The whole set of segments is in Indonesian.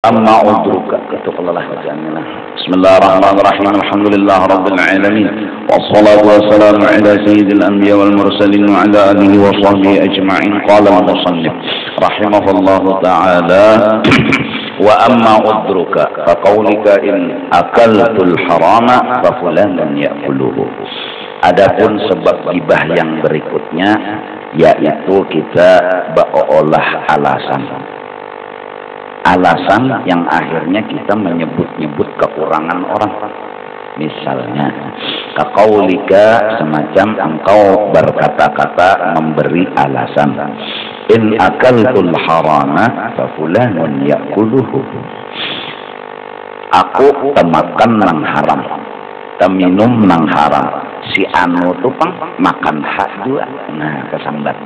أما أدرك اتق الله وجعلنا بسم الله الرحمن الرحيم الحمد لله رب العالمين والصلاة والسلام على سيد الأنبياء والمرسلين وعلى آله وصحبه أجمعين قال المصنف رحمه الله تعالى وأما أدرك فقولك إن أكلت الحرام ففلان يأكله. Adapun sebab gibah yang berikutnya yaitu kita berolah alasan yang akhirnya kita menyebut-nyebut kekurangan orang. Misalnya kaqaulika, semacam engkau berkata-kata memberi alasan, in akaltul harama fa fulanun ya'kuluhu. Aku temakan nang haram, teminum nang haram, si anu tupang makan hak juga. Nah, kesambat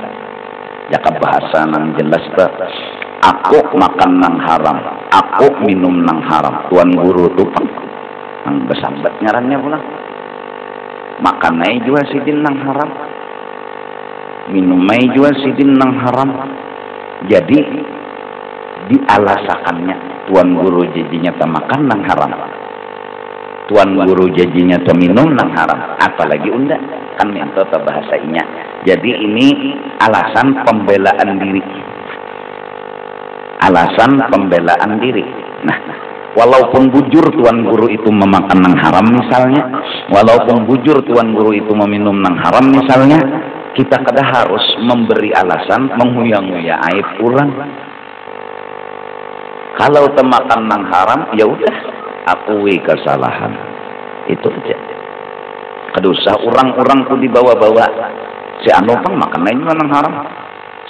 jaka bahasa nang jelas ta, aku makan nang haram, aku minum nang haram, tuan guru tupang nang besambat ngarannya pula, makan naik juga sidin nang haram, minum naik juga sidin nang haram. Jadi dialasakannya tuan guru jajinya temakan nang haram, tuan guru jajinya minum nang haram, apalagi unda kan itu bahasanya. Jadi ini alasan pembelaan diri, alasan pembelaan diri. Nah, walaupun bujur tuan guru itu memakan nang haram misalnya, walaupun bujur tuan guru itu meminum nang haram misalnya, kita kada harus memberi alasan menguya-nguya aib orang. Kalau temakan nang haram, ya udah akui kesalahan, itu aja. Kedosa orang-orang tuh dibawa-bawa, si anu pang makan juga nang haram,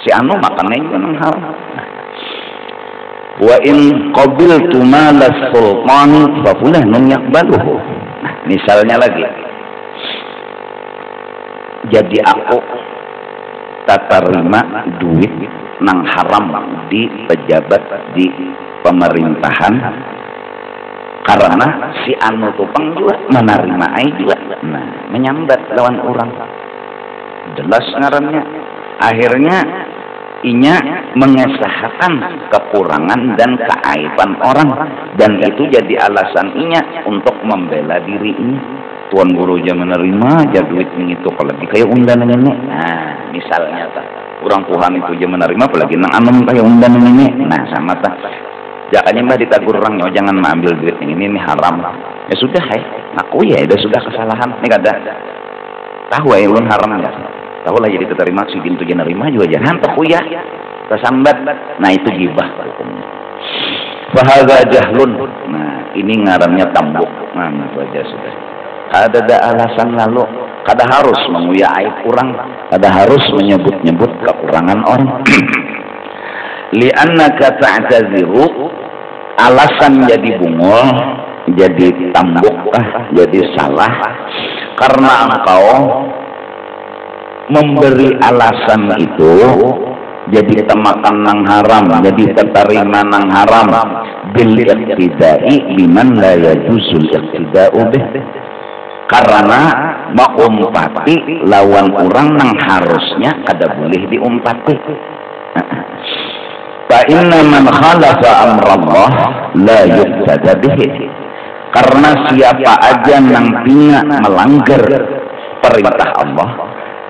si anu makan juga nang haram. Wa in qabiltu malas sultan fa fulanun yaqbaluhu. Nah, misalnya lagi, jadi aku tak terima duit nang haram di pejabat di pemerintahan, karena si anu tupang juga menerima ai juga, nah menyambat lawan orang, jelas ngarannya. Akhirnya inya mengesahkan kekurangan dan keaiban orang, dan itu jadi alasan inya untuk membela dirinya. Tuan guru aja menerima aja duit itu, apalagi kayak undangan nenek. Nah misalnya tak, orang Tuhan itu aja menerima, apalagi nang anom kayak undangan nenek. Nah sama tak, jangan mbah ditagur orang, oh jangan mengambil duit ini haram. Ya sudah aku ya udah sudah kesalahan, ini kada tahu ya ulun haram ya, tahu lah jadi terima si bintu jenerima juga jangan tahu ya tersambat. Nah itu gibah hukumnya. Fahadza jahlun. Nah ini ngarannya tambuk. Nah itu aja sudah. Ada alasan lalu, kada harus menguya aib orang, kada harus menyebut-nyebut kekurangan orang. Li'annaka ta'taziru, alasan jadi bungul, jadi tambuk, jadi salah, karena engkau memberi alasan itu jadi temakan nang haram, jadi terima nang haram bil iqtidai liman la yajuzul iqtida'u bih, karena mengumpati lawan orang nang harusnya kada boleh diumpati. Fa inna man khalafa amrallah la yuqtada bihi, karena siapa aja nang tina melanggar perintah Allah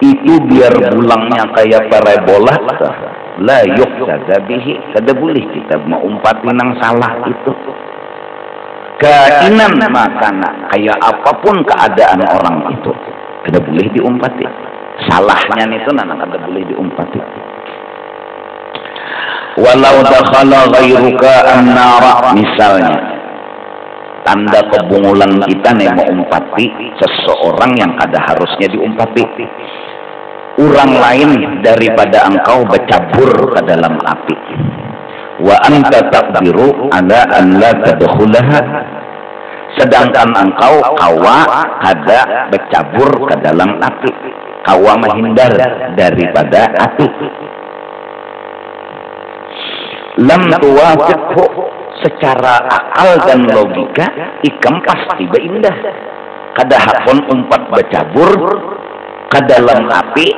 itu biar bulangnya kayak parebola, la yuqtada bihi, kada boleh kita mengumpati nang salah itu. Kainan makana, kayak apapun keadaan orang itu kada boleh diumpati salahnya itu, nana kada boleh diumpati. Walau dakhala ghairuka an-nara, misalnya tanda kebungulan kita nih mengumpati seseorang yang kada harusnya diumpati, orang lain daripada engkau bercabur ke dalam api, wa anta taqdiru ala an la tadkhulaha, sedangkan engkau kawa kada bercabur ke dalam api, kawa menghindar daripada api. Lam tuwafiqhu, secara akal dan logika ikam pasti beindah kada hakon umpat bercabur ke dalam api,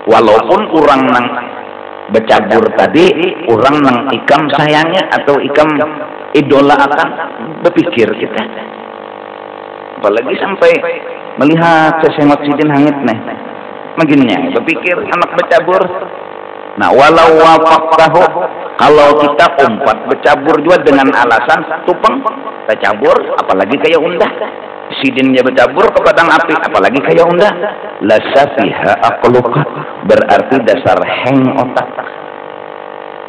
walaupun orang nang Becabur tadi orang nang ikam sayangnya atau ikam idola akan berpikir kita. Apalagi sampai melihat sesengot sidin hangit nih. Maginnya berpikir anak becabur. Nah, walau wafaqtahu, kalau kita umpat becabur juga dengan alasan tupeng becabur, apalagi kayak undah. Sidinnya becabur ke padang api, apalagi kayak undah. Lasafiha aqluka, berarti dasar heng otak.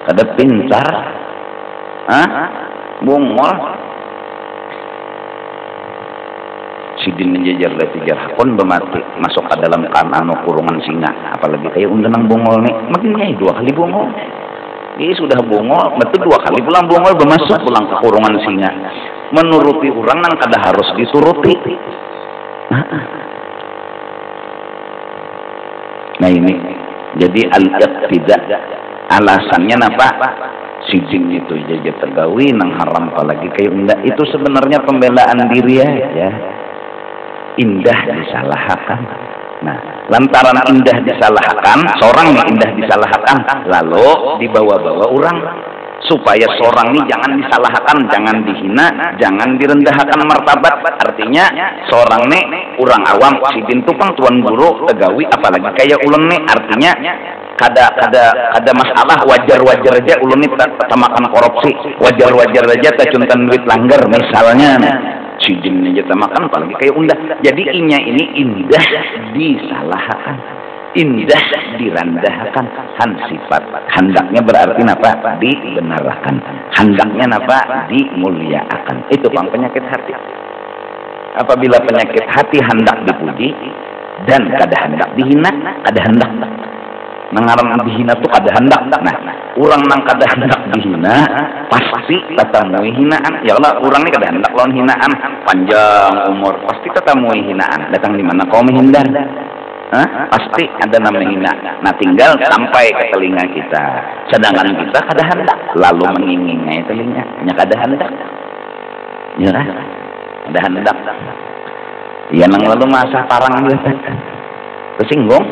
Kada pintar, bungol. Sidin menjajar letijar pun bermati masuk ke dalam kurungan singa, apalagi kayak undan nang bungol nih, makinnya 2 kali bungol. Ini sudah bungol, betul 2 kali pulang bungol bermasuk pulang ke kurungan singa. Menuruti orang nang kada harus dituruti. Nah ini, jadi al-iqtida alasannya apa? Sidin itu jajar tegawi nang haram apalagi kayak undan, itu sebenarnya pembelaan diri ya. Indah disalahkan. Nah, lantaran indah disalahkan, seorang yang indah disalahkan, lalu dibawa-bawa orang supaya seorang ini jangan disalahkan, jangan dihina, jangan direndahkan martabat. Artinya seorang ini orang awam, sidin tupang tuan guru tegawi apalagi kayak ulun nih, artinya kada masalah, wajar-wajar aja ulun ini tamakan korupsi, wajar-wajar aja tacuntan duit langgar misalnya. Sidin aja tamakan apalagi kayak undah. Jadi inya ini indah disalahkan, indah direndahkan. Han sifat hendaknya berarti napa? Dibenarkan. Hendaknya napa? Dimuliakan. Itu bang penyakit hati. Apabila penyakit hati hendak dipuji dan kada hendak dihina, kada hendak. Nangaran dihina tuh kada hendak. Nah, orang nang kada hendak dihina pasti tatamui hinaan. Ya Allah, orang ini kada hendak lawan hinaan, panjang umur pasti tatamui hinaan. Datang di mana kau menghindar? Pasti ada namanya hina. Nah, tinggal sampai ke telinga kita. Sedangkan kita kada hendak, lalu mengingingai telinga. Nya kada hendak. Ya, kada hendak. Ya nang lalu masa parang dia tersinggung.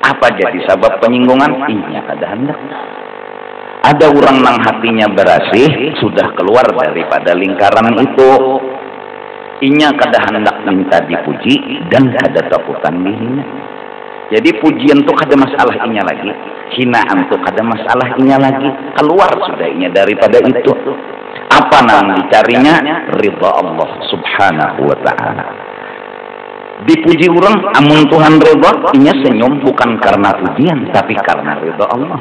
Apa jadi sebab penyinggungan? Inya kada hendak. Ada orang nang hatinya berasih, sudah keluar daripada lingkaran itu. Inya kada hendak minta dipuji dan kada takutan dihina. Jadi pujian tuh kada masalah inya lagi, hinaan tuh kada masalah inya lagi. Keluar sudah inya daripada itu. Apa nang dicarinya? Ridha Allah Subhanahu wa ta'ala. Dipuji orang, amun Tuhan ridha, inya senyum bukan karena pujian, tapi karena ridha Allah.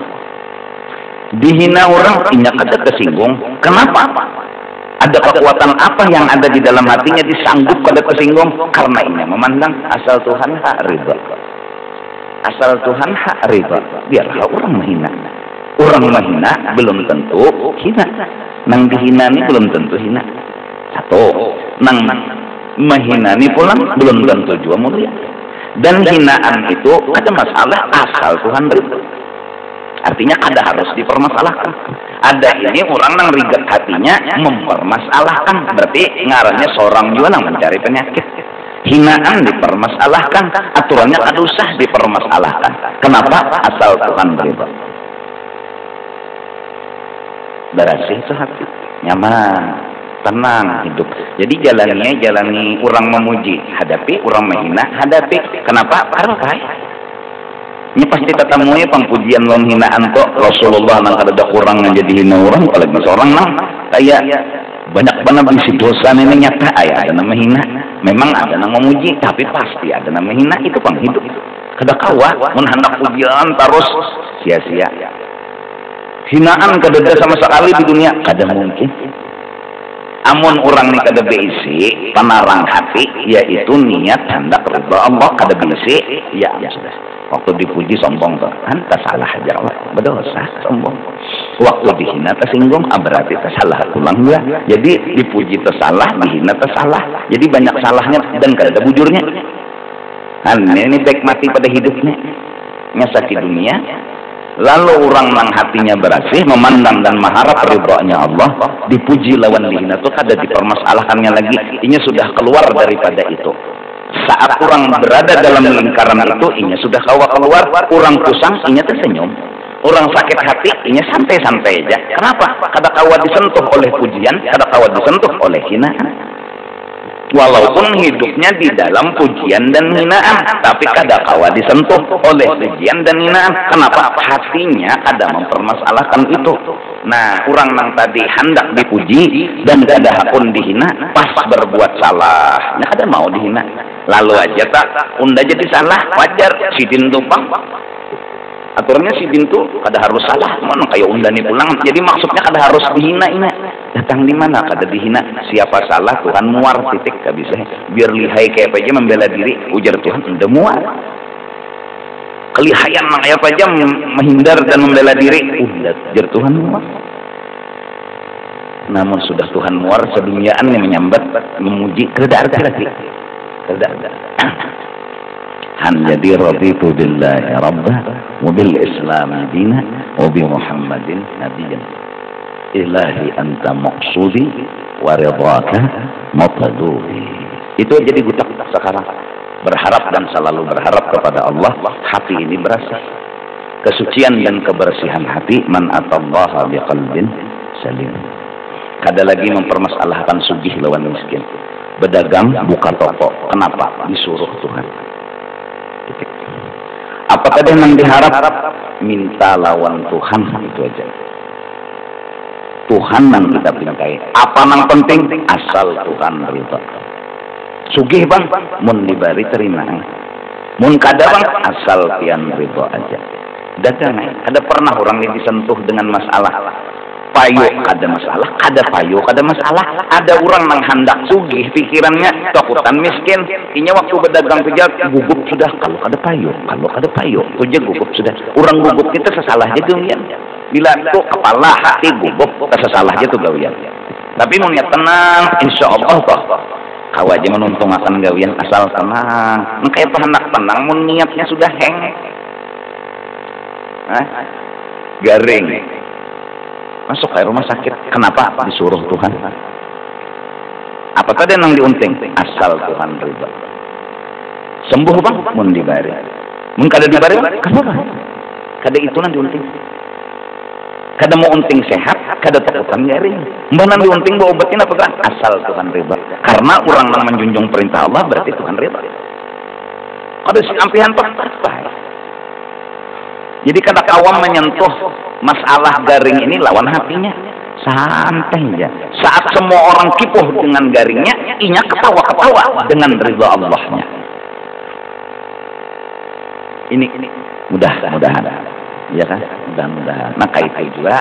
Dihina orang, inya kada tersinggung. Kenapa? Ada kekuatan apa yang ada di dalam hatinya disanggup kada tersinggung? Karena inya memandang asal Tuhan hak ridha. Asal Tuhan hak ridha. Biarlah orang menghina. Orang menghina belum tentu hina. Nang dihina ini belum tentu hina. Satu, nang menghina ini pulang belum tentu juga mulia. Dan hinaan itu ada masalah asal Tuhan ridha. Artinya kada harus dipermasalahkan. Ada ini orang nang rigat hatinya mempermasalahkan, berarti ngarannya seorang juga nang mencari penyakit. Hinaan dipermasalahkan, aturannya kada usah dipermasalahkan. Kenapa? Asal Tuhan ridha. Berasih itu hati, nyaman, tenang hidup. Jadi jalani orang memuji, hadapi, orang menghina, hadapi. Kenapa? Karena ini pasti ketemunya pangpujian lawan hinaan kok. Rasulullah nang kada kurang jadi hina orang, apalagi seorang nang kayak banyak banget isi dosa ini nyata ada nama hina. Memang ada nama memuji, tapi pasti ada nama hina. Itu pang hidup. Kada kawa mun hendak pujian terus sia-sia. Hinaan kada ada sama sekali di dunia, kada mungkin. Amun orang ni kada beisi penarang hati, yaitu niat hendak ridha Allah, kada beisi, ya sudah. Waktu dipuji sombong tuh, anta salah aja Allah, berdosa sombong. Waktu dihina tersinggung, berarti tersalah pulang ya. Jadi dipuji tersalah, dihina tersalah. Jadi banyak salahnya dan kada ada bujurnya. Ini baik mati pada hidupnya, nyasaki dunia. Lalu orang nang hatinya berasih, memandang dan mengharap ridhonya Allah, dipuji lawan dihina tuh kada dipermasalahkannya lagi. Ini sudah keluar daripada itu. Saat orang berada dalam lingkaran itu, inya sudah keluar, orang pusang, inya tersenyum. Orang sakit hati, inya santai-santai aja. Kenapa? Kada kawa disentuh oleh pujian, kada kawa disentuh oleh hinaan. Walaupun hidupnya di dalam pujian dan hinaan, tapi kada kawa disentuh oleh pujian dan hinaan. Kenapa? Hatinya kada mempermasalahkan itu. Nah, orang yang tadi hendak dipuji dan kada hakun dihina, pas berbuat salah, nah kada mau dihina. Lalu aja tak, unda jadi salah, wajar. Sidin tuh bang, aturannya sidin tuh kada harus salah, mana kayak unda nih pulang. Jadi maksudnya kada harus dihina ini. Datang di mana kada dihina? Siapa salah Tuhan muar titik, gak bisa. Biar lihai kayak apa aja membela diri, ujar Tuhan udah muar. Kelihayan kayak apa aja menghindar dan membela diri, udah ujar Tuhan muar. Namun sudah Tuhan muar, seduniaan yang menyambat memuji kerja lagi. Han jadi raditu billahi rabbah wa bil islam dina wa bi muhammadin nabiyyan ilahi anta maqsudi wa ridhaka matadubi. Itu jadi gutak sekarang, berharap dan selalu berharap kepada Allah. Hati ini berasa kesucian dan kebersihan hati. Man atallaha biqalbin salim. Kada lagi mempermasalahkan sugih lawan miskin. Berdagang, buka toko, kenapa? Disuruh Tuhan. Apa tadi yang diharap? Minta lawan Tuhan, itu aja. Tuhan yang kita pintai. Apa yang penting? Asal Tuhan ridha. Sugih bang, mun dibari terima. Mun kada bang, asal pian ridha aja. Dagang, kada pernah orang yang disentuh dengan masalah. Payo kada masalah, kada payo kada masalah. Ada orang yang hendak sugih, pikirannya takutan miskin. Inya waktu berdagang pejat gugup sudah. Kalau kada payo, tuja gugup sudah. Orang gugup kita sesalah aja tuh ya. Bila itu kepala hati gugup, sesalah aja tuh gawian. Tapi mau niat tenang, insya Allah kok. Kau aja menuntung akan gawian asal tenang. Kayak hendak tenang, mau niatnya sudah heng. Garing. Masuk ke rumah sakit, kenapa? Disuruh Tuhan. Apa tadi yang diunting? Asal Tuhan ridha. Sembuh bang, mun dibari. Mun kada dibari, kenapa? Kada itu nang diunting. Kada mau unting sehat, kada takutan garing. Mbah nang diunting bawa obatin apa kan? Asal Tuhan ridha. Karena orang yang menjunjung perintah Allah berarti Tuhan ridha. Kada sampean apa? Jadi kada kawam menyentuh masalah garing ini lawan hatinya. Santai aja. Saat semua orang kipuh dengan garingnya, inya ketawa-ketawa dengan ridha Allahnya. Ini mudah-mudahan. Ya kan? Mudah-mudahan. Nah kait juga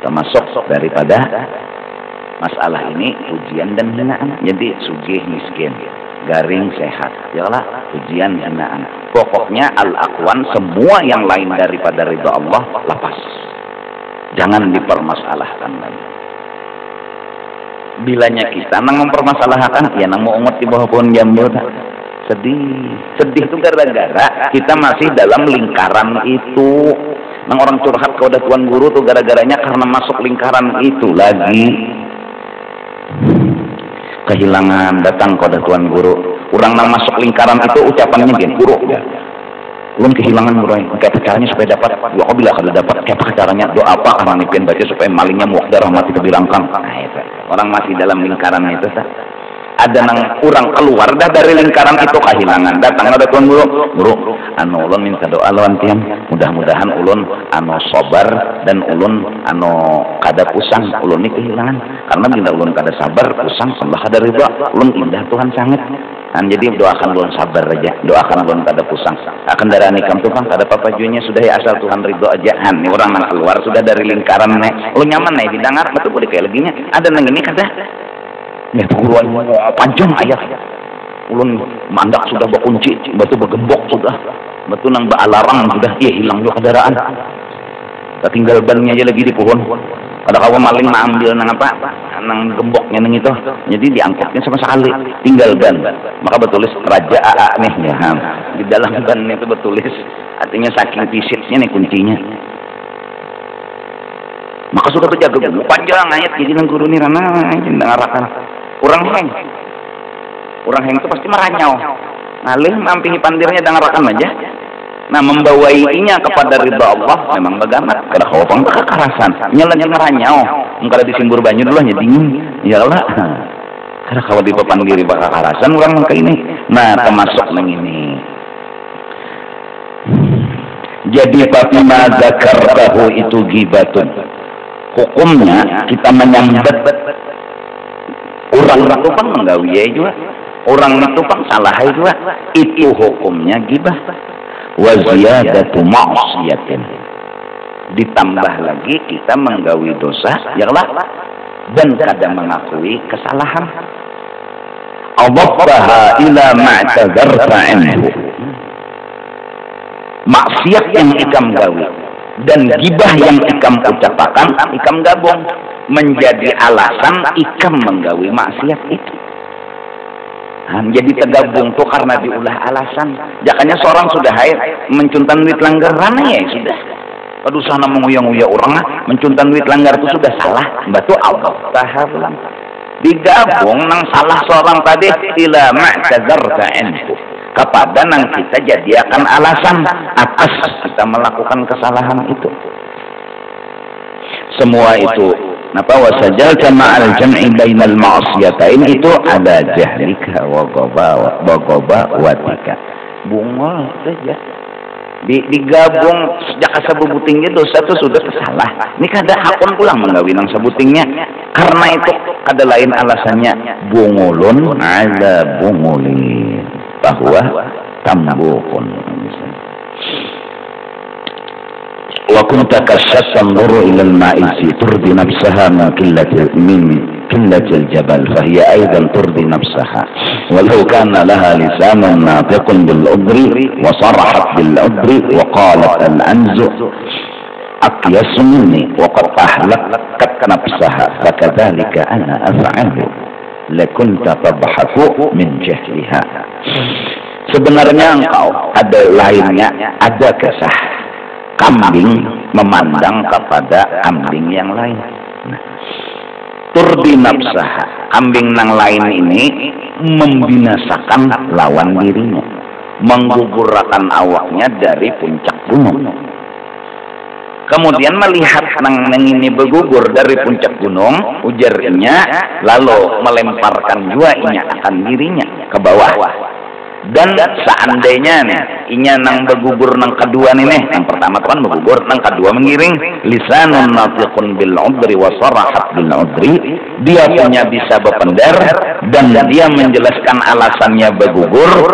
termasuk daripada masalah ini ujian dan hinaan. Jadi sugih miskin, garing sehat, yalah ujian hinaan. Pokoknya al-aqwan, semua yang lain daripada ridha Allah lepas. Jangan dipermasalahkan lagi. Bilanya kita nang mempermasalahkan, ya nang mau ungut di bawah pohon jambu. Sedih itu gara-gara kita masih dalam lingkaran itu. Nang orang curhat ke udah tuan guru tuh gara-garanya karena masuk lingkaran itu lagi. Kehilangan datang ke tuan guru. Orang nang masuk lingkaran itu ucapannya dia buruk ya. Belum kehilangan guru. Kayak caranya supaya dapat. Doa bila kada dapat. Kayak caranya doa apa karena nipin baca supaya malingnya muqaddar mati kebilangkan. Nah itu. Orang masih dalam lingkaran itu sah. Ada nang kurang keluar dah dari lingkaran itu kehilangan. Datang ada tuan guru, anu ulun minta doa lawan tiang. Mudah-mudahan ulun anu sabar dan ulun anu kada pusang. Ulun ini kehilangan karena bila ulun kada sabar pusang Allah kada ridha. Ulun indah Tuhan sangat. Dan jadi doakan ulun sabar aja. Doakan ulun kada pusang. Kendaraan ikam tuh kan kada papajunya sudah ya asal Tuhan ridha aja. Han ini orang nang keluar sudah dari lingkaran nih. Ulun nyaman nih didengar betul boleh kayak leginya. Ada nang ini kada. Ya guruan panjang ayat. Ulun mandak sudah berkunci, batu bergembok sudah, batu nang baalarang sudah, iya hilang juga kendaraan. Tinggal bannya aja lagi di pohon. Ada kawan maling ambil nang apa, nang gemboknya nang itu, jadi diangkutnya sama sekali. Tinggal ban, maka bertulis Raja AA nih ya. Di dalam ban itu bertulis, artinya saking fisitnya nih kuncinya. Maka sudah berjaga panjang ayat jadi nang guru nih rana dengarkan. Orang heng itu pasti meranyau. Ngalih mampihi pandirnya dengarkan aja. Nah, membawainya kepada ridha Allah memang bagaimana? Kada kawapang kekerasan. Nyelan ngeranyau, mengkala disimbur banyu dulu nya dingin. Ya Allah. Kada kawa di papan diri kekerasan orang mangka ini. Nah, termasuk nang ini. Jadi Fatima zakartahu itu gibatun. Hukumnya kita menyambat orang itu pang menggawi juga. Orang itu pang salah juga. Itu hukumnya gibah. Wa ziyadatu ma'siyatin. Ditambah lagi kita menggawi dosa ya Allah dan kadang mengakui kesalahan. Adabbaha ila ma'tadzarta anhu. Maksiat yang ikam gawi dan gibah yang ikam ucapakan ikam gabung menjadi alasan ikam menggawi maksiat itu. Jadi tergabung tuh karena diulah alasan. Jakanya seorang sudah haid mencuntan duit langgar rana ya sudah. Aduh sana menguyang-uyang orang mencuntan duit langgar itu sudah salah. Batu Allah tahalam. Digabung nang salah seorang tadi ila ma'tadzarta anhu. Kepada nang kita jadikan alasan atas kita melakukan kesalahan itu. Semua itu napa wasajalta ma'al jam'i bainal ma'siyatain itu ada jahlika wa watika. Bungol saja. Digabung sejak sabubutingnya dosa itu sudah salah. Ini kada hakun pulang menggawi nang sabutingnya karena itu kada lain alasannya bungulun ala bungulin bahwa tambukun. Wa kunta kasyat tanzuru ila al-ma'i turdi nafsaha min qillatil jabal fahiya aidan turdi nafsaha walau kana laha lisanun natiqun bil udri wa sarahat bil udri wa qalat al-anzu aqyasu minni wa qad ahlakat nafsaha fakadzalika ana af'alu lakunta tadhaku min jahliha. Sebenarnya engkau ada lainnya, ada kesah kambing memandang kepada kambing yang lain. Nah, turdi nafsah, kambing nang lain ini membinasakan lawan dirinya, menggugurkan awaknya dari puncak gunung. Kemudian melihat nang ini bergugur dari puncak gunung, ujarnya lalu melemparkan juainya akan dirinya ke bawah. Dan seandainya nih inya nang bergugur nang kedua nih yang pertama kan bergugur nang kedua mengiring lisanun natiqun bil udri wa sarahat bil udri, dia punya bisa berpendar dan dia menjelaskan alasannya bergugur.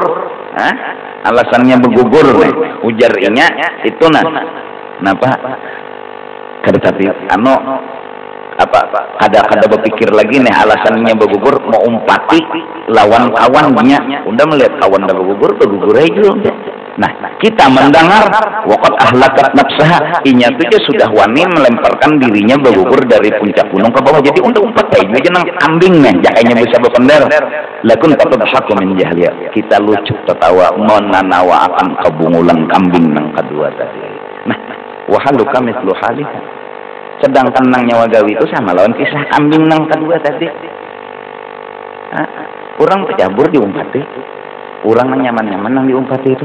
Alasannya bergugur nih ujarnya itu napa kada tapi kada berpikir lagi nih alasannya bergugur mau umpati lawan kawannya udah melihat kawan dah bergugur aja. Nah kita mendengar waqad ahlakat nafsaha inya itu sudah wani melemparkan dirinya bergugur dari puncak gunung ke bawah jadi udah umpat aja nang kambing nih jakainya bisa berpendar lakun tatadhaku min jahliya kita lucu tertawa menanawa akan kebungulan kambing nang kedua tadi. Nah wahaluka mithlu halika sedangkan nang nyawa gawi itu sama lawan kisah kambing nang kedua tadi. Orang tercabur diumpati, orang nyaman-nyaman nang diumpati itu,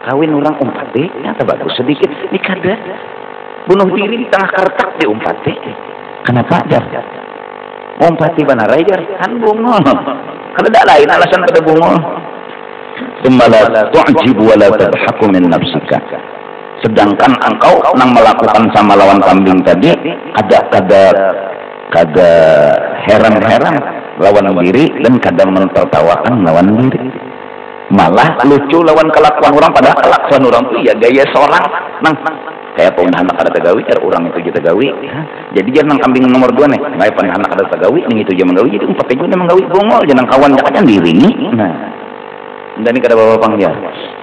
kawin orang umpati, nyata bagus sedikit, ini kada bunuh diri di tengah kertak diumpati. Kenapa jar? Umpati benar aja, kan bungol. Kada ada lain alasan pada bungol. Sembala tu'jib wala tadhaku min nafsika. Sedangkan engkau nang melakukan sama lawan kambing tadi kada heran-heran lawan diri dan kadang mentertawakan lawan diri, malah lucu lawan kelakuan orang padahal kelakuan orang itu ya gaya seorang nang kayak pengen anak ada tegawi orang itu kita gawi jadi jangan kambing nomor 2 nih kayak pengen anak ada tegawi ning itu jangan gawi jadi umpat juga menggawi bongol jangan kawan jangan diri nah dan ini kada bawa pangjar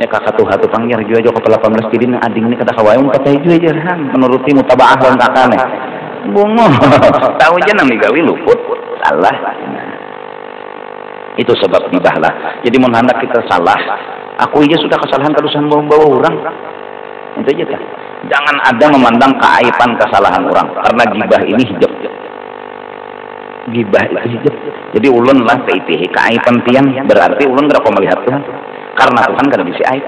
ya kakak tuh hatu pangjar juga kepala 18 tidin ading ini kada kawai umpat juga aja menuruti mutabaah lawan kakak nih bongol tahu aja nang digawi luput salah. Itu sebab gibah lah. Jadi mun hendak kita salah, aku aja sudah kesalahan terusan bawa orang. Itu aja kan. Jangan ada memandang keaiban kesalahan orang karena gibah ini hijab. Gibah itu hijab. Jadi ulun lah keaiban tiang berarti ulun kada melihat Tuhan. Karena Tuhan kada bisa aib.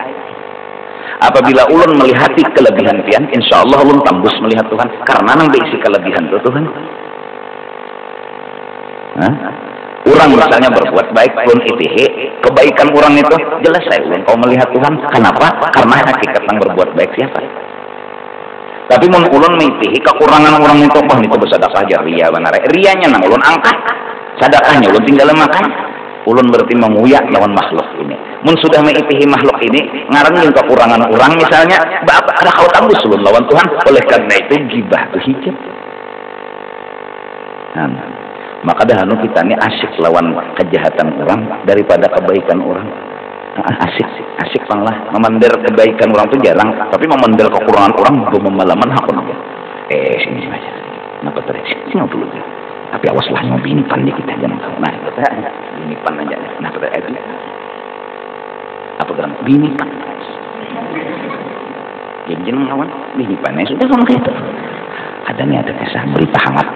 Apabila ulun melihati kelebihan pian, insya Allah ulun tambus melihat Tuhan karena nang isi kelebihan itu Tuhan. Orang misalnya berbuat baik, ulun itihi kebaikan orang itu jelas saya ulun kau melihat Tuhan. Kenapa? Karena hakikat nang berbuat baik siapa? Tapi mun ulun mengitihi kekurangan orang itu, wah itu bersedekah aja ria benar. Rianya nang ulun angkat, sedekahnya ulun tinggal makan. Ulun berarti menguyak lawan makhluk ini. Mun sudah mengitihi makhluk ini, ngarang kekurangan orang misalnya, ada kau tanggus ulun lawan Tuhan. Oleh karena itu gibah itu hijab. Maka dah kita ini asyik lawan kejahatan orang daripada kebaikan orang. Asik lah. Memandar kebaikan orang itu jarang, tapi memandar kekurangan orang belum memalaman hakun aja. Sini aja. Kenapa tadi? Sini dulu. Tapi awaslah mau binipan kita jangan tahu. Nah, kita binipan aja. Nah, pada itu apa geram binipan? Jadi jangan lawan binipannya sudah sama kayak itu. Ada nih ada kisah berita hangat.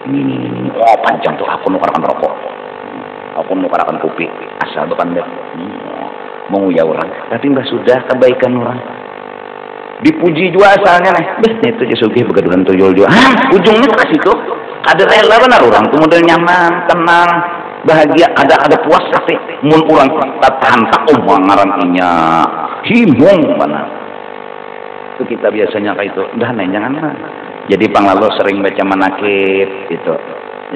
Ini. Oh panjang tuh aku nukarkan rokok. Aku nukarkan kopi. Asal bukan deh. Menguya orang. Tapi mbak sudah kebaikan orang. Dipuji juga asalnya nih. Itu aja sugih begaduhan tuyul juga. Ujungnya ke situ. Ada rela benar orang tuh model nyaman, tenang, bahagia, ada puas tapi mun orang tahan tak ngarantinya himung mana. Itu kita biasanya kayak itu. Udah jangan. Jadi panglalu sering baca manakib gitu.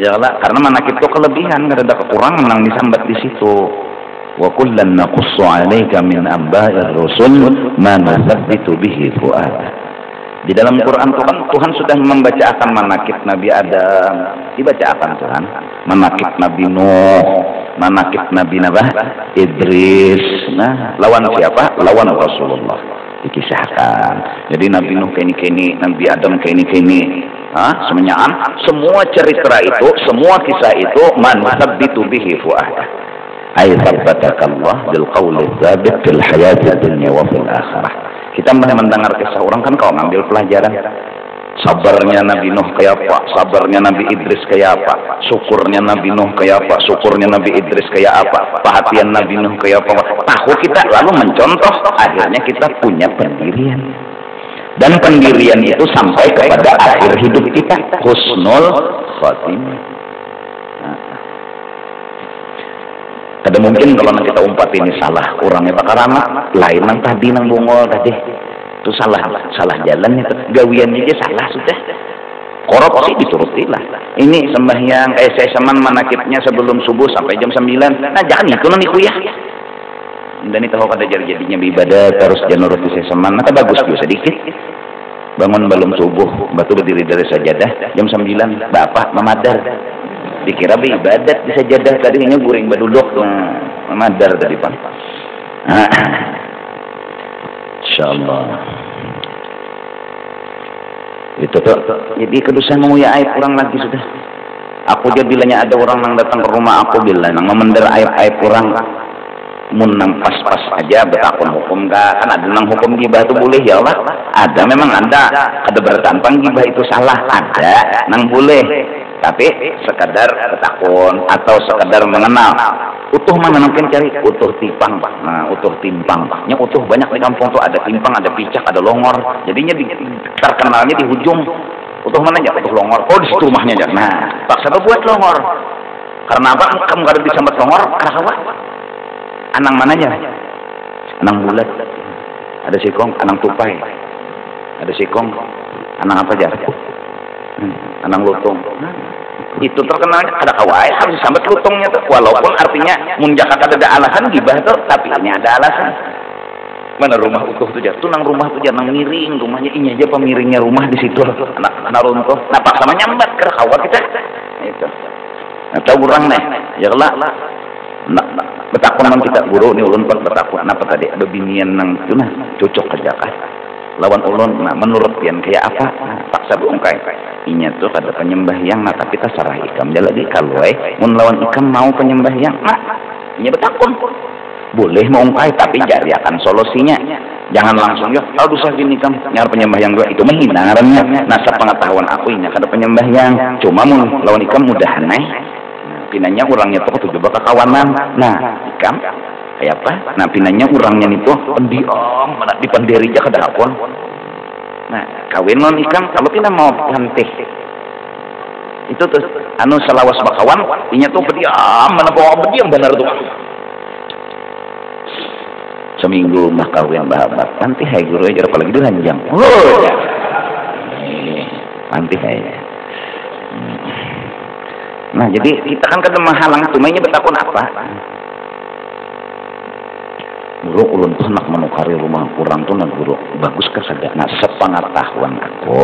Ya lah, karena manakib itu kelebihan, enggak ada kekurangan yang disambat di situ. Wa kullan naqussu 'alaika min amba'ir rusul ma nusabbitu bihi fu'adak. Di dalam Quran Tuhan sudah membacakan manakib Nabi Adam, dibacakan Tuhan, manakib Nabi Nuh, manakib Nabi Idris. Nah, lawan siapa? Lawan Rasulullah. Dikisahkan. Jadi Nabi Nuh kini, Nabi Adam kini. Semenyaan semua cerita itu, semua kisah itu man sabbitu bihi fu'adak. Ay sabatakallah bil qawli dzabit fil hayati dunya wa fil akhirah. Kita mendengar kisah orang kan kalau ngambil pelajaran. Sabarnya Nabi Nuh kayak apa, sabarnya Nabi Idris kayak apa, syukurnya Nabi Nuh kayak apa, syukurnya Nabi Idris kayak apa, perhatian Nabi Nuh kayak apa. Tahu kita lalu mencontoh, akhirnya kita punya pendirian. Dan pendirian itu sampai kepada akhir hidup kita, husnul khotimah. Ada mungkin kalau nanti kita umpat ini salah orangnya karena lain nang tadi nang bungol tadi itu salah jalan itu gawian aja salah sudah korupsi diturutilah. Ini sembahyang saya seman manakibnya sebelum subuh sampai jam 9. Nah jangan itu nanti kuyah dan itu kalau ada jadinya ibadah terus jangan nuruti saya seman maka bagus juga sedikit bangun belum subuh batu berdiri dari sajadah jam 9 bapak memadar dikira ibadat di sajadah tadinya guring baduduk memadar tadi Pak. Insyaallah itu tuh jadi kedusan menguya aib orang lagi sudah. Aku aja bilangnya ada orang yang datang ke rumah aku bilang yang memendar aib orang mun nang pas-pas aja betakun hukum kan ada nang hukum gibah itu boleh ya Allah ada memang ada bertantang gibah itu salah ada nang boleh tapi sekadar betakun atau sekadar mengenal utuh mana mungkin cari utuh timpang Pak. Nah utuh timpang nya utuh banyak di kampung tuh ada timpang ada picak ada longor jadinya terkenalnya di hujung utuh mana aja utuh longor di situ rumahnya aja. Nah paksa buat longor karena apa kamu gak ada disambat longor karena apa anang mana aja anang bulat ada sikong anang tupai ada sikong anang apa aja anang lutung itu terkenal ada kawai harus sampai lutungnya tuh walaupun artinya munjakat ada alasan gibah tuh tapi ini ada alasan mana rumah utuh tuh jatuh nang rumah tuh nang miring rumahnya ini aja pemiringnya rumah di situ anak runtuh nah paksa nyambat ke kawat kita itu atau kurang nih ya lah betakun nang kita guru nih ulun pak betakun apa tadi ada binian nang itu nah cocok kerja kan lawan ulun nah menurut pian kayak apa nah, paksa bungkai inya tuh ada penyembahyang nah tapi kita sarah ikam jadi kalau mun lawan ikam mau penyembahyang nah inya betakun boleh mengungkai tapi jadi akan solusinya jangan langsung ya kalau dusah gini kam nyar penyembahyang dua itu menghina ngarannya nasa pengetahuan aku ini ada penyembahyang cuma mun lawan ikam mudah aneh pinanya orangnya tuh tujuh bakal kawanan nah ikam kayak apa nah pinanya orangnya itu pendiam mana di penderi aja kada apa nah kawin non ikam kalau pina mau lanteh itu tuh anu salawas bakawan inya tuh pendiam mana bawa pendiam benar tuh seminggu mah kawin bahabat nanti hai guru aja apalagi dia ranjang nanti hai nah jadi kita kan kada mahalang tumainya betakun apa guru ulun tuh nak menukari rumah kurang tuh nak guru bagus kesadaran nah sepengetahuan aku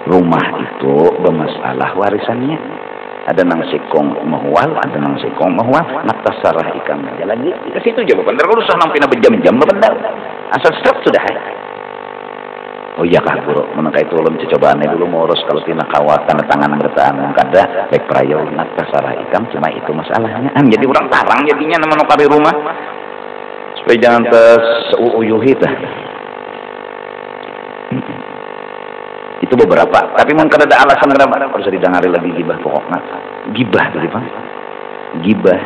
rumah itu bermasalah warisannya ada nang sekong mahwal ada nang sekong mahwal nak tasarah ikam aja lagi ke situ aja bener kalau usah nang pina berjam-jam bener asal stop sudah oh iya kah guru menangkai itu ulun cocobaannya dulu mau urus kalau tina kawat tanda tangan bertaan kada baik prayo nak tasarah ikam cuma itu masalahnya jadi orang tarang jadinya nama menukari rumah supaya jangan terseuyuhi dah. Itu beberapa, tapi mungkin ada alasan kenapa harus didengari lagi gibah pokoknya. Gibah tadi Pak. Gibah.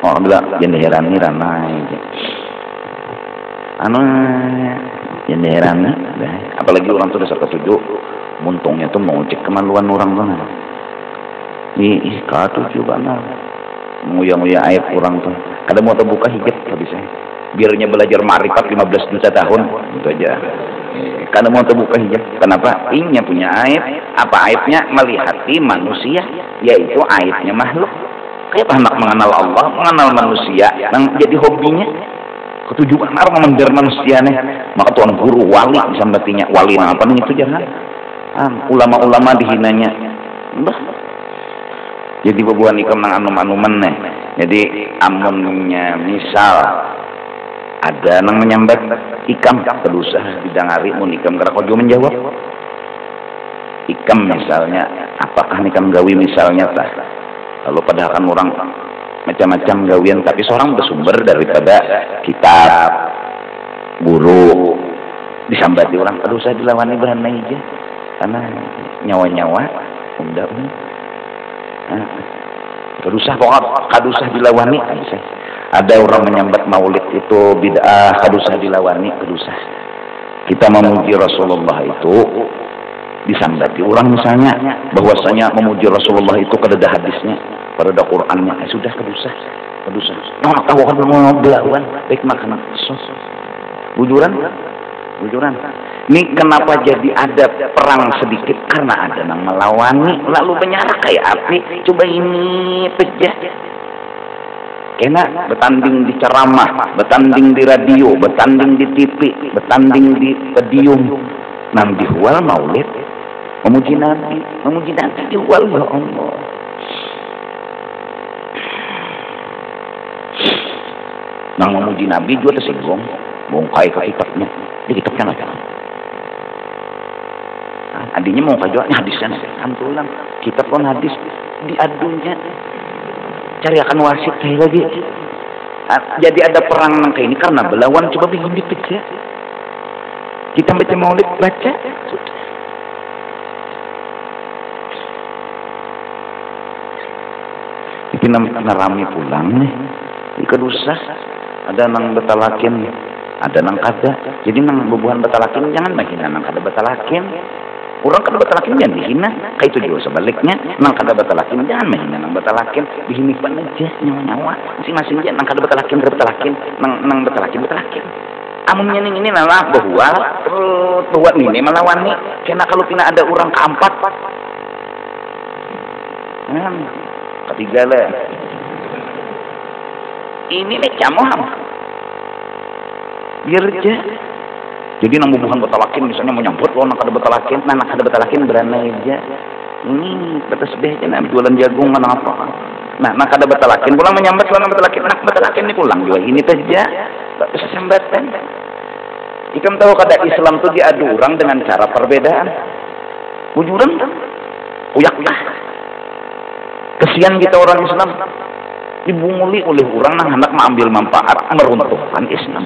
Orang bilang jangan heran ranai. Anu jangan heran apalagi orang tuh dasar ketujuh muntungnya tuh mau cek kemaluan orang tuh. Ih, ketujuh banget. Nguyang-nguyang aib orang tuh. Kadang mau terbuka hijab nggak bisa. Biarnya belajar ma'rifat 15 juta tahun itu aja karena mau terbuka hijab kenapa? Inya punya aib apa aibnya? Melihati manusia yaitu aibnya makhluk kayak anak mengenal Allah mengenal manusia yang jadi hobinya ketujuan orang mengejar manusia nih maka tuan guru wali bisa berartinya wali nah apa nih itu jangan ulama-ulama dihinanya bah jadi bebuan ikam nang anum-anuman nih jadi amunnya misal ada nang menyambat ikam kedusah didangari mun ikam kada kojo menjawab ikam misalnya apakah ikam gawi misalnya tah kalau padahal kan orang macam-macam gawian tapi seorang bersumber daripada kitab guru disambati orang kedusah dilawani bahan aja karena nyawa-nyawa udah kedusah pokok kadusah dilawani ada orang menyambat maulid itu bid'ah kadusah dilawani kedusah kita memuji Rasulullah itu disambati orang misalnya bahwasanya memuji Rasulullah itu kada ada hadisnya pada ada Qur'annya sudah kedusah nah tahu kan mau belawan baik makan bujuran ini kenapa jadi ada perang sedikit karena ada yang melawani lalu menyarak kayak api coba ini pejah kena bertanding di ceramah, bertanding di radio, bertanding di TV, bertanding di podium, nang dihual maulid, memuji Nabi dihual ya Allah. Nang memuji Nabi juga tersinggung, bongkai ke kitabnya, di kitabnya nggak jalan. Adinya mau kajuannya hadisnya, antulang kitab pun hadis diadunya. Cari akan wasit kayak lagi jadi ada perang nangka ini karena belawan coba bikin dipikir kita baca maulid baca itu narami pulang nih ikut usah ada nang betalakin ada nang kada jadi nang bebuhan betalakin jangan mahina nang kada betalakin orang kada betalakin jangan dihina kayak itu juga sebaliknya nang kada betalakin jangan mahina nang betalakin dihinipan aja nyawa-nyawa masing-masing aja nang kada betalakin nang betalakin amunnya ini nalah bahwa ini melawani karena kalau tidak ada orang keempat ketiga lah ini nih camoham biar aja jadi nang bubuhan betalakin misalnya mau nyambut lo nang kada betalakin berani aja ini batas deh aja jualan jagung mana apa nah nang kada betalakin pulang menyambat lo nang betalakin ini pulang juga ini saja tak bisa sambatan ikam tahu kada Islam tuh diadu orang dengan cara perbedaan bujuran uyak kesian kita orang Islam dibunguli oleh orang yang hendak mengambil manfaat meruntuhkan Islam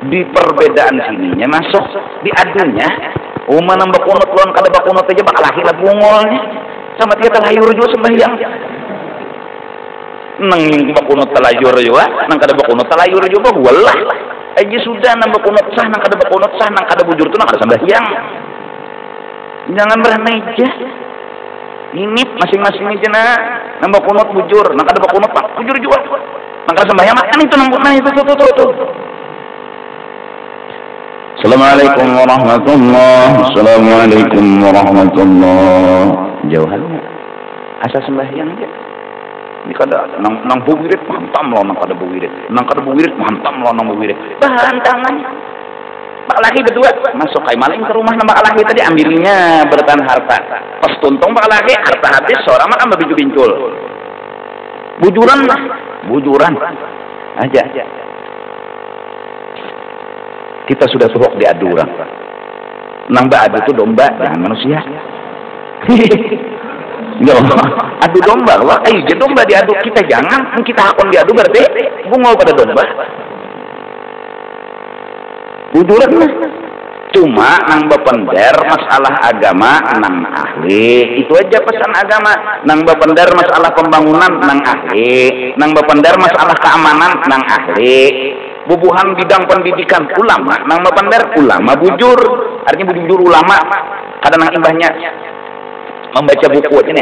di perbedaan sininya masuk diadunya mana bakunut lawan kada bakunut aja bakal lahir bungolnya sama kita layur juga sembahyang nang bakunut talayur juga nang kada bakunut talayur juga walah aja sudah nang bakunut sah nang kada bakunut sah nang kada bujur tuh nang kada sembahyang. Jangan beremeja ini masing-masing aja nang bakunut bujur nang kada bakunut bujur juga nang kada sembahyang makan itu nang tuh. Assalamualaikum warahmatullahi Assalamualaikum warahmatullahi. Jauh halnya asa sembahyang aja. Ini kada nang buwirit mantam lo nang kada buwirit. Nang kada buwirit mantam lo nang buwirit. Bantangan. Mak laki berdua masuk kai maling ke rumah nama laki tadi ambilnya bertahan harta. Pas tuntung mak laki harta habis seorang makan babiju bincul. Bujuran lah. Bujuran aja. Kita sudah suruh diadu orang. Nang adu itu domba, jangan manusia. Enggak, adu domba. Wah, ayo jadi domba diadu kita jangan. Kita hakon diadu berarti bungol pada domba. Bujuran lah. Cuma nang bapender masalah agama nang ahli. Itu aja pesan agama. Nang bapender masalah pembangunan nang ahli. Nang bapender masalah keamanan nang ahli. Bubuhan bidang pendidikan ulama nang mapandar ulama bujur artinya bujur ulama kadang nang imbahnya membaca buku ini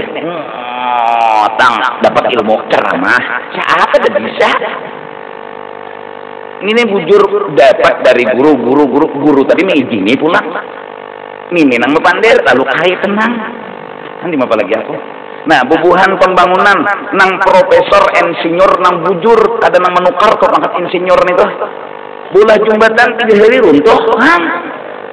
tang dapat ilmu ceramah siapa dah bisa ini bujur dapat dari guru tadi mengizini pulang ini nang mapandar lalu kaya tenang nanti apa lagi aku. Nah, bubuhan pembangunan nang profesor insinyur nang bujur ada nang menukar ke pangkat insinyur nih tuh. Bola jembatan 3 hari runtuh.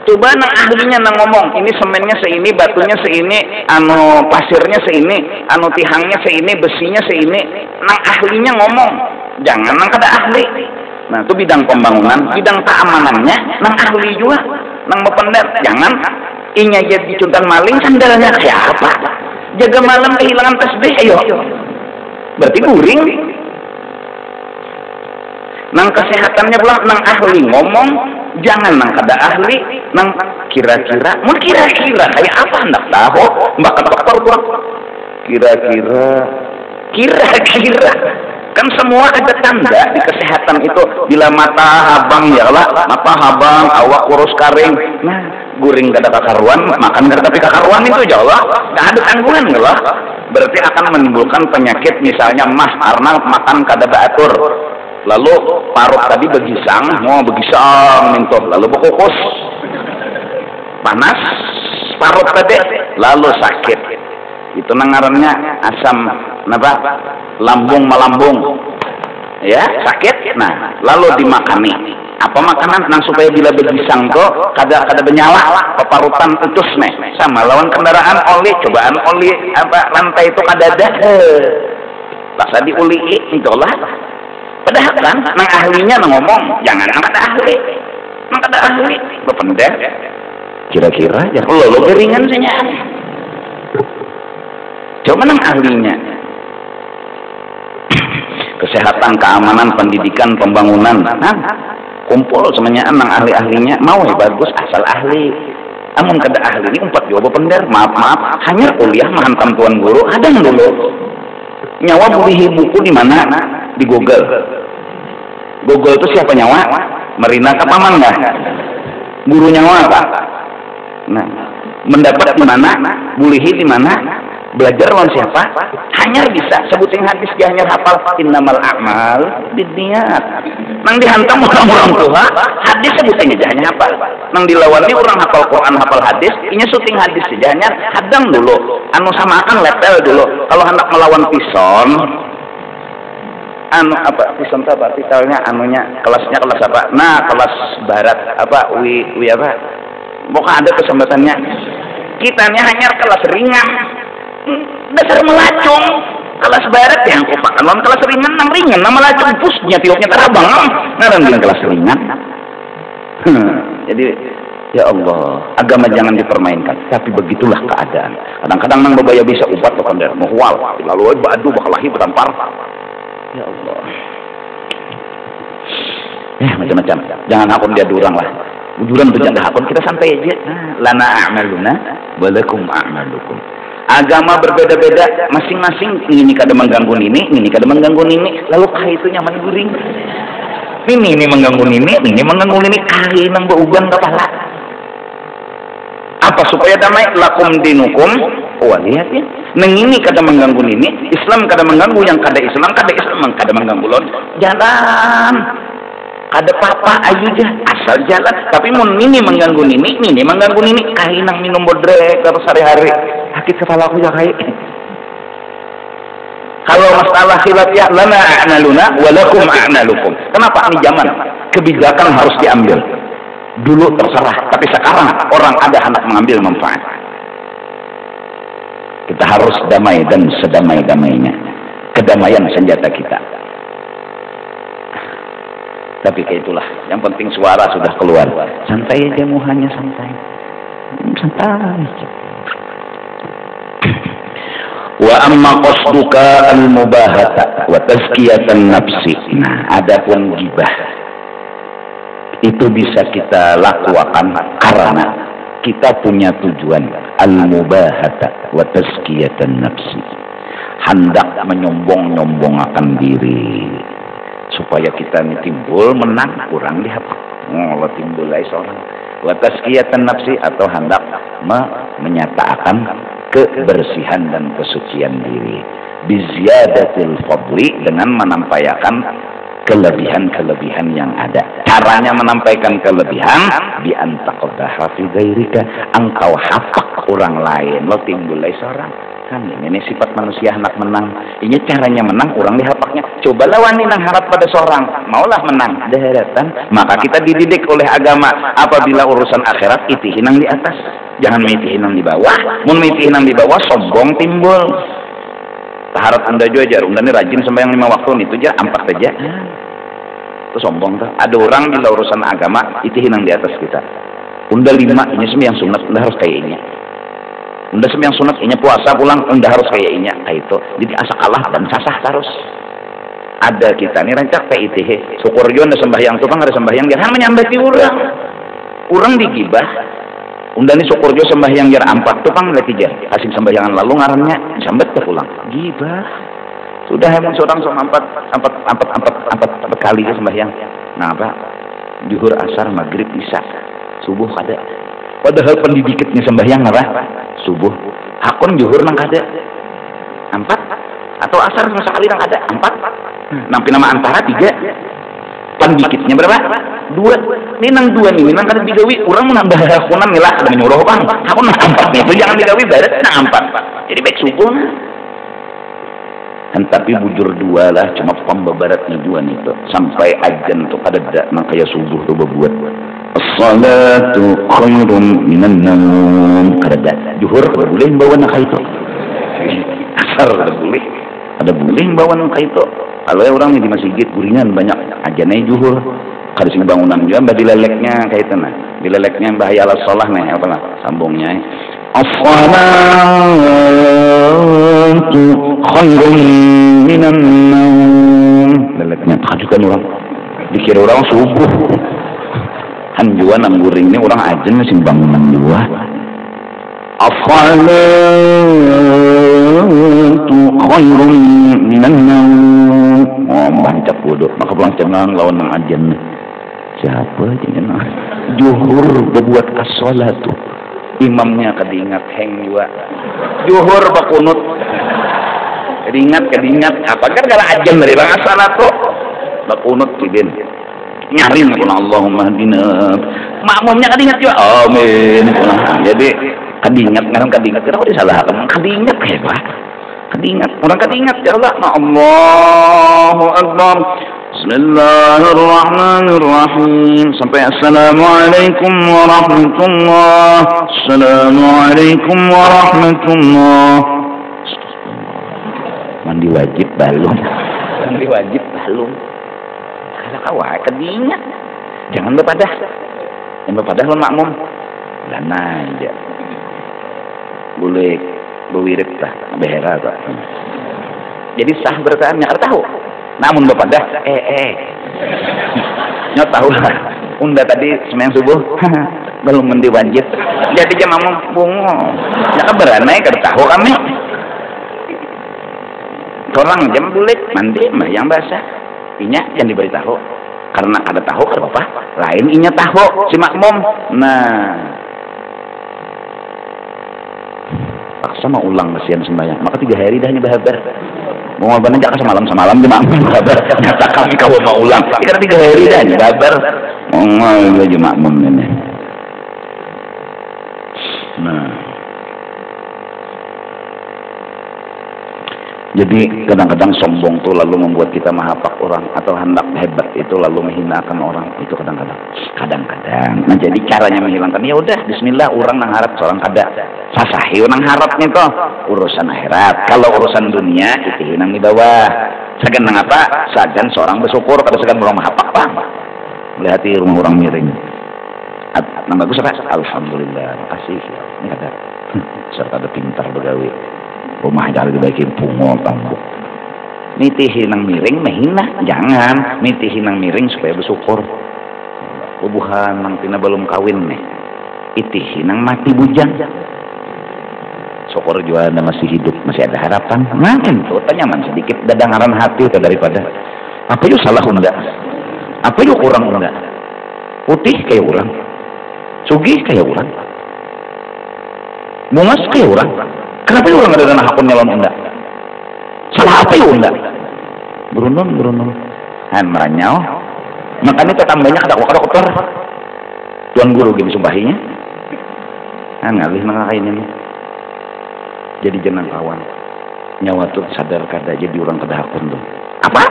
Coba nang ahlinya nang ngomong, ini semennya seini, batunya seini, anu pasirnya seini, anu tihangnya seini, besinya seini. Nang ahlinya ngomong. Jangan nang kada ahli. Nah, itu bidang pembangunan, bidang keamanannya nang ahli juga. Nang mapender, jangan inya jadi cuntan maling sandalnya kayak apa? Jaga malam kehilangan tasbih, ayo. Berarti guring. Nang kesehatannya pula nang ahli ngomong, jangan nang kada ahli, nang kira-kira, mau kira-kira kayak apa hendak tahu, mbak dokter gua. Kira-kira kan semua ada tanda di kesehatan itu. Bila mata habang ya lah, mata habang, awak kurus karing. Nah, guring kada kakaruan, makan kada tapi kakaruan itu jauh lah. Nggak ada tanggungan lah. Berarti akan menimbulkan penyakit misalnya mah karena makan kada beratur. Lalu parut tadi begisang, mau begisang minto, lalu berkukus. Panas parut tadi, lalu sakit. Itu nangarannya asam napa? Lambung melambung. Ya, sakit. Nah, lalu dimakani. Apa makanan nang supaya bila begisang kok kada benyala peparutan utus nih sama lawan kendaraan oli cobaan oli apa lantai itu kada ada paksa diuli itulah padahal kan nang ahlinya nang ngomong jangan nang kada ahli bependek kira-kira ya lo keringan saja coba nang ahlinya kesehatan keamanan pendidikan pembangunan nah kumpul semuanya nang ahli-ahlinya mau ya bagus asal ahli amun kada ahli ini umpat jawab pendar maaf hanya kuliah menghantam tuan guru ada dulu nyawa beli buku di mana di Google itu siapa nyawa Marina Kapaman nggak guru nyawa apa nah mendapat di mana bulihi di mana belajar lawan siapa hanya bisa sebutin hadis dia hanya hafal innamal a'mal binniyat nang dihantam orang-orang tua hadis sebutin aja hanya hafal nang dilawani orang hafal Quran hafal hadis inya syuting hadis aja hanya hadang dulu anu samakan level dulu kalau hendak melawan pison anu apa pison apa titelnya anunya kelasnya kelas apa nah kelas barat apa wi apa bukan ada kesempatannya kitanya hanya kelas ringan dasar melacung kelas barat yang kupakan lawan kelas ringan nang ringan nama melacung pusnya tiupnya terabang ngarang dengan kelas ringan jadi ya Allah agama jangan dipermainkan tapi begitulah keadaan kadang-kadang nang babaya bisa ubat bukan dari muhwal lalu badu bakalahi betampar ya Allah macam-macam jangan akun dia durang lah bujuran tuh jangan akun kita santai aja lana a'maluna walakum a'malukum Agama berbeda-beda, masing-masing ini kada mengganggu ini kada mengganggu ini, lalu kah itu nyaman guring. Ini mengganggu ini mengganggu ini, kali nang beuban kepala. Apa supaya damai? Lakum dinukum waliyadin. Neng ini kada mengganggu ini, Islam kada mengganggu yang kada Islam kada mengganggu lon. Jalan. Kada apa-apa ayu jah, asal jalan. Tapi mun ini mengganggu ini mengganggu ini, kali nang minum bodrek terus hari-hari. Sakit kepala aku ya kai. Kalau masalah khilaf ya lana a'naluna walakum a'nalukum. Kenapa ini zaman kebijakan harus diambil? Dulu terserah, tapi sekarang orang ada hendak mengambil manfaat. Kita harus damai dan sedamai-damainya. Kedamaian senjata kita. Tapi kayak itulah, yang penting suara sudah keluar. Santai aja muhanya, santai. Wa amma qasduka al-mubahata wa tazkiyatan nafsi. Nah, adapun gibah itu bisa kita lakukan karena kita punya tujuan al-mubahata wa tazkiyatan nafsi. Hendak menyombong-nyombongkan diri supaya kita ini timbul menang kurang lihat. Oh, timbul lagi seorang wa tazkiyatan nafsi atau hendak menyatakan kebersihan dan kesucian diri biziyadatil fadli dengan menampaikan kelebihan-kelebihan yang ada. Caranya menampaikan kelebihan bi antaqdaha fi ghairika, engkau hafak orang lain lo timbul lagi seorang. Kan ini sifat manusia hendak menang. Ini caranya menang orang dihapaknya. Coba lawan ini nang harap pada seorang, maulah menang daratan. Maka kita dididik oleh agama apabila urusan akhirat itihinang di atas, jangan mitihinang di bawah. Mun mitihinang di bawah sombong timbul. Taharat anda juga jar, unda ini rajin sembahyang 5 waktu itu aja ampak saja. Itu sombong tuh. Ada orang bila urusan agama itihinang di atas kita. Unda 5 ini sembahyang sunat, unda harus kayak ini. Unda sembahyang sunat, inya puasa pulang, unda harus kayak inya, kayak itu. Jadi asa kalah dan sasah terus. Ada kita nih rancak PITH. Syukur jo unda sembahyang tuh kan ada sembahyang jangan menyambati orang. Orang digibah. Unda nih syukur jo sembahyang jar 4 tuh kan lagi jar. Kasih sembahyangan lalu ngarannya sambat pulang. Gibah. Sudah emang seorang sama 4 kali ke sembahyang. Nah apa? Zuhur, asar, maghrib, isya, subuh kada. Padahal pendidiknya sembahyang apa? Subuh. Hakun zuhur nang kada 4 atau asar sama sekali nang ada 4. Nampi nama antara 3. Pendidiknya berapa? 2. Ini nang 2 nih, nang kada digawi. Orang menambah hakunan milah kada menyuruh bang. Hakun nang 4 itu jangan digawi barat nang 4. Jadi baik subuh. Dan tapi bujur 2 lah, cuma pembabaratnya 2 nih tuh. Sampai ajan tuh kada nang kayak subuh tuh berbuat. As-salatu khairum minan naum. Kada zuhur kada boleh bawa nak itu. Asar kada boleh. Ada boleh bawa nak itu. Kalau orang di masjid guringan banyak ajannya zuhur. Kada sing bangunan juga mbah dileleknya kayak itu nah. Dileleknya mbah yalas shalah nih apalah sambungnya. As-salatu khairum minan naum. Leleknya kajukan orang. Dikira orang subuh. Han juga nang guring ini orang aja masih bangunan dua. As-salatu khairum minan naum. Oh, bancap wudhu. Maka pulang cengang lawan nang ajan. Siapa aja nang? Zuhur berbuat as-salatu. Imamnya kadiingat heng juga. Zuhur bakunut. Kadiingat. Apa kan kalau ajan dari bang as-salatu. Bakunut kibin. Nyarin pun Allahumma hadina. Makmumnya kadingat juga. Amin. Jadi kadingat kenapa disalahkan? Kadingat hebat. Kadingat orang kadingat ya Allah. Allahu Akbar. Bismillahirrahmanirrahim. Sampai assalamualaikum warahmatullah. Assalamualaikum warahmatullah. Mandi wajib balung. Awak kedingat, jangan berpadah. Yang berpadah lo makmum, lana aja. Boleh berwirid lah, behera tak. Jadi sah bertahan, nyakar tahu. Namun berpadah, nyok tahu lah. Unda tadi sembahyang subuh, belum mandi wajib jadi jam bungo ya beranai kada tahu kami orang jam bulik mandi mah yang basah inya yang diberitahu karena ada tahu kada apa lain inya tahu si makmum nah paksa mau ulang mesian sembahyang maka 3 hari dah nyebahabar mau ngapain aja semalam di makmum kabar nyata kami kau mau ulang karena 3 hari dah nyebahabar mau ngapain makmum ini. Nah, jadi kadang-kadang sombong tuh lalu membuat kita mahapak orang atau hendak hebat itu lalu menghinakan orang itu kadang-kadang. Nah jadi caranya menghilangkan ya udah Bismillah orang nang harap seorang kada sasahi nang harapnya toh urusan akhirat. Kalau urusan dunia itu nang di bawah. Sagan nang apa? Sagan seorang bersyukur kada sagan orang mahapak apa? Melihati rumah orang miring. Nang bagus apa? Alhamdulillah, makasih. Ini kata, serta ada pintar begawi. Rumah jadi dibaikin pungo tambuk. Mitihi nang miring mahina, jangan. Mitihi nang miring supaya bersyukur. Ubuhan nang tina belum kawin nih. Itihi nang mati bujang. Syukur juga masih hidup, masih ada harapan. Main tuh, nyaman sedikit dadangaran hati daripada apa yuk salah enggak? Apa yuk kurang enggak? Putih kayak orang. Sugih kayak orang, bungas kayak orang. Kenapa orang ada dana hakun nyalon enggak? Salah apa ya enggak? Beruntung, han meranyau. Makanya tambahnya kada kotor. Tuan guru gini sumbahinya, han ngalih nang kainnya nih. Jadi jenang kawan, nyawa tuh sadar kada jadi orang kada hakun tuh. Apa?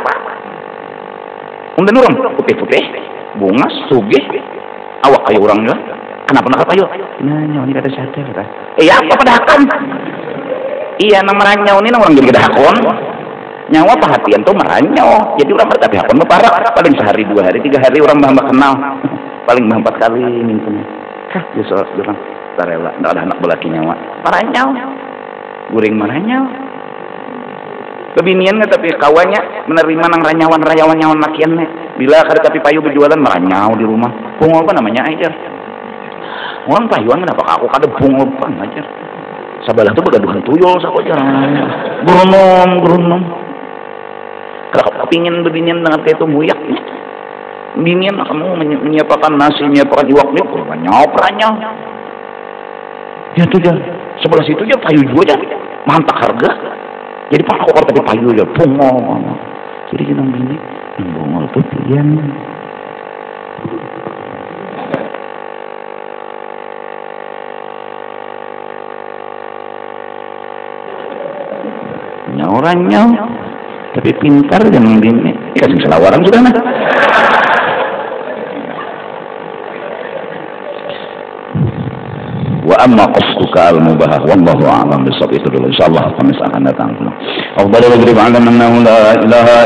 Undan orang putih, bungas, sugih, awak kayak orang juga. Kenapa nak payu? Nah, nyawa ini kada sadar kan? Iya, apa pada hakon? Iya, nang meranyau ini nang orang jadi kada hakon. Nyawa perhatian tuh meranyau. Jadi orang bertabi hakon parah. Paling sehari, 2 hari, 3 hari orang mbah kenal. Paling mbah 4 kali minumnya. Hah, justru orang tarela. Nggak ada anak belaki nyawa. Meranyau, guring meranyau. Kebinian nggak tapi kawannya menerima nang ranyawan lakiannya. Bila kada tapi payu berjualan meranyau di rumah. Bungo apa namanya aja? Orang payuan kenapa aku kada bungo pan aja? Sabalah tuh begaduhan tuyul sakoja. Geronom. Kalau kepingin bebinian dengan kayak itu muyaknya. Binian kamu menyiapkan nasi, menyiapkan iwaknya, peranyau. Ya tuh ya, sebelah situ aja payu juga aja, mantak harga. Jadi pak aku tapi payu aja, bungo. Jadi jenang bini, yang bungo tuh pian. Orangnya tapi pintar jangan bini kasih selawaran sudah nah wa amma qasduka al-mubah wallahu a'lam bisawab itu dulu insyaallah kami akan datang. Allah beri ma'lam annahu la ilaha